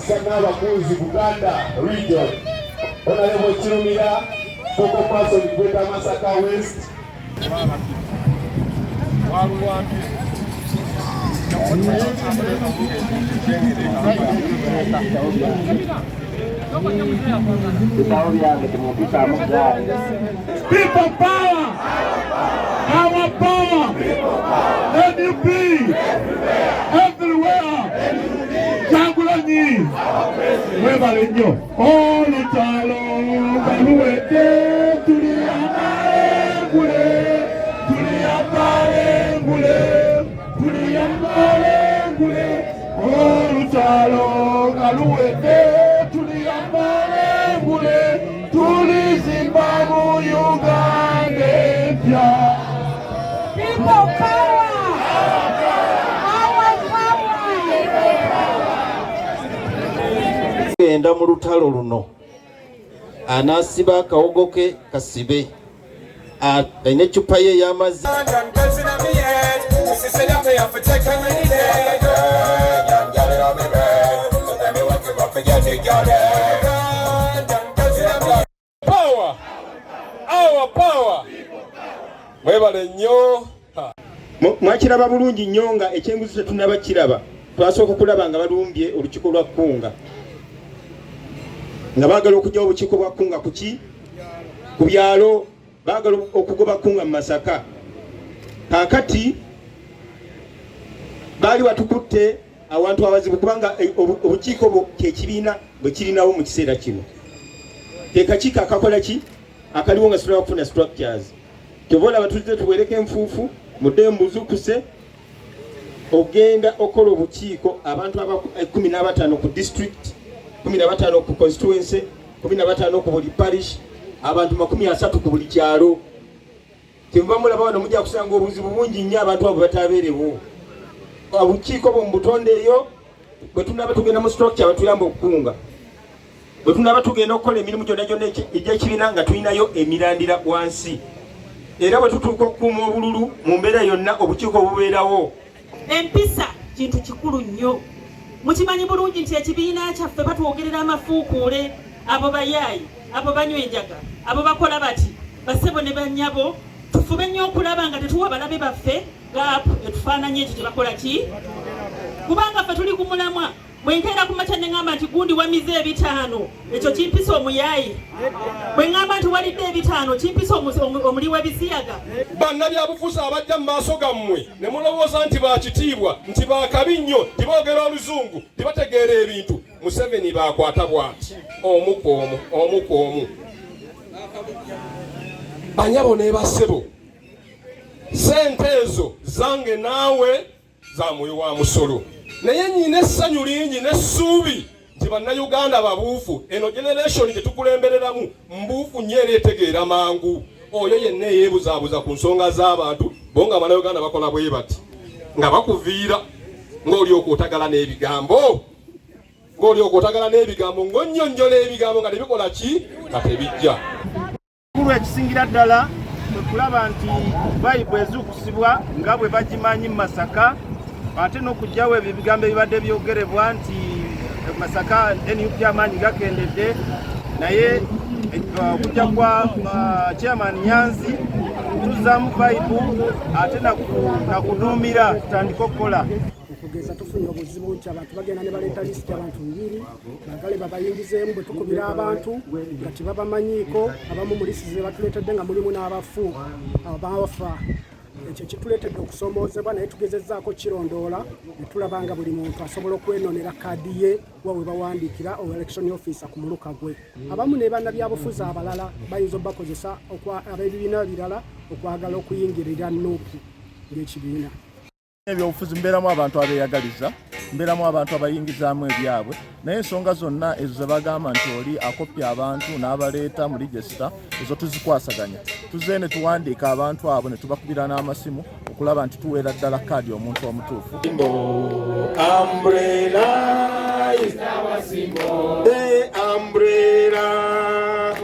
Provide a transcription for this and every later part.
Sana Bakunzi Buganda region. Honorable Chirumira, focal person Greater Masaka West. People power! Our power! NUP! Everywhere! Jangulanyi! Webalenyo! Olutalo! Baluwete! Tuliyambalengule! Tuliyambalengule! Tuliyambalengule! Olutalo! Baluwete! Tuliyambalengule! Tulizimbamu Uganda mpya! People power! Our power! Enda mu lutalo luno anasiba akawogo ke kasibe alina ecupa ye y'amazzi power, our power. Mwebale nnyo. mwakiraba bulungi nnyo nga ekyenguzi tetunaba kiraba twasooka kulaba nga balumbye olukiiko lwa Kkunga nga baagala okujja obukiiko bwa Kkunga kuki ku byalo baagala okugoba Kkunga mu Masaka kaakati baali batukutte awantu abazibu kubanga obukiiko kyekibiina bwe kirinawo mu kiseera kino tekakiiko akakola ki akaliwo nga sobola kufuna structures kyova batuzze tuwereko enfuufu mudde mbuzukuse ogenda okola obukiiko abantu 15 ku district 15 ku constituency 15 ku buli parish abantu 30 ku buli kyalo kyova mulaba wano mujja kusanga obuzibu bungi nnyo abantu abo batabeerewo obukiiko bwe mu butonde eyo bwe tunaba tugenda mu structure batuyamba okukunga bwe tunaba tugenda okukola emirimu gyonna egy'ekibiina nga tulinayo emirandira wansi era bwe tutuuka okukuuma obululu mu mbeera yonna obukiiko bubeerawo. Empisa kintu kikulu nnyo. Mukimanyi bulungi nti ekibiina kyaffe batwogerera amafuukuule abo bayaayi abo banywa enjaga abo bakola bati basebo ne bannyabo tufube nnyo okulaba nga tetuwa balabe baffe gaapu etufaananye ekyo kyebakola ki kubanga ffe tuli ku mulamwa bwe nkeera ku makya ne ŋŋamba nti gundi wamize 5 ekyo kimpisa omuyaayi bwe ŋŋamba nti walidde 5 kimpisa omuli w'ebisiyaga. Bannabyabufuzi abajja mu maaso gammwe ne mulowooza nti bakitiibwa nti bakabi nnyo tiboogera oluzungu tibategeera ebintu Museveni baakwata bw'ati omu ku omu banyabo ne basebo sente ezo zange naawe za muyi wa musolo naye nyina essanyu lingi n'essuubi nti bannayuganda babuufu eno generation tetukulembereramu mbuufu nnyo era etegeera mangu oyo yenna eyeebuzaabuza ku nsonga z'abantu bo nga bannayuganda bakola bwe bati nga bakuviira ng'olyoka otagala n'ebigambo ng'onnyonnyola ebigambo nga tebikola ki nga tebijja. Kulu ekisingira ddala kwe kulaba nti Bayibuli ezuukusibwa nga bwe bagimanyi mu Masaka ate n'okugyawo ebyo ebigambo ebibadde byogerebwa nti Masaka NUP amaanyi gakendedde naye okujja kwa chairman Nyanzi tuzaamu Bayibuli ate nakuduumira tutandika okukola okugeza tufunye obuzibu nti abantu bagenda ne baleeta lisiti abantu 2 bagale babayingizeemu bwe tukubira abantu nga tebabamanyiiko abamu mu lisiti ze batuleetedde nga mulimu n'abafu abafa ekyo kituleetedde okusoomoozebwa naye tugezezzaako kirondoola ne tulaba nga buli muntu asobola okwenonera kaadi ye wa we bawandiikira election officer ku muluka gwe. Abamu ne bannabyabufuzi abalala bayinza obbakozesa ab'ebibiina birala okwagala okuyingirira NUP ng'ekibiina. Ebyobufuzi mbeeramu abantu abeeyagaliza mbeeramu abantu abayingizaamu ebyabwe naye ensonga zonna ezo ze bagamba nti oli akopya abantu n'abaleeta mu regisita ezo tuzikwasaganya tuzze ne tuwandiika abantu abo ne tubakubira n'amasimu okulaba nti tuweera ddala kaadi omuntu omutuufu. Umbrella is our symbol. The umbrella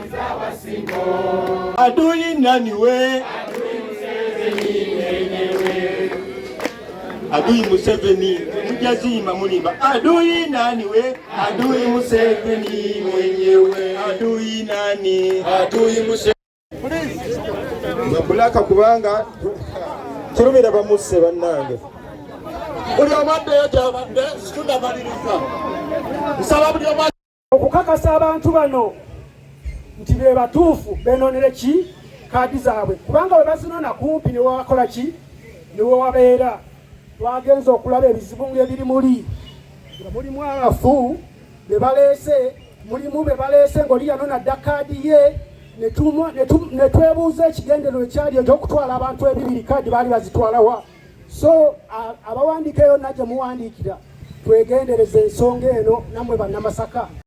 is our symbol. Adui nani we? Adui Museveni. zijja ziyima mulimba adui nani we adui Museveni mwenyewe adui nani adui Museveni mbulaka kubanga kirumira bamusse bannange buli omaddeyo gyabadde situndamaliriza nsaba buli omadde okukakasa abantu bano nti be batuufu benonere ki kaadi zaabwe kubanga bwe bazinona kumpi ne wakola ki ne wabeera twagenza okulaba ebizibu ebiri muli nga mulimu abafu be baleese mulimu be baleese ng'oli yanona dda kaadi ye ne twebuuza ekigendero ekyali eky'okutwala abantu ebibiri kaadi baali bazitwalawa so abawandiika eyo najje muwandiikira twegendereze ensonga eno nammwe bannamasaka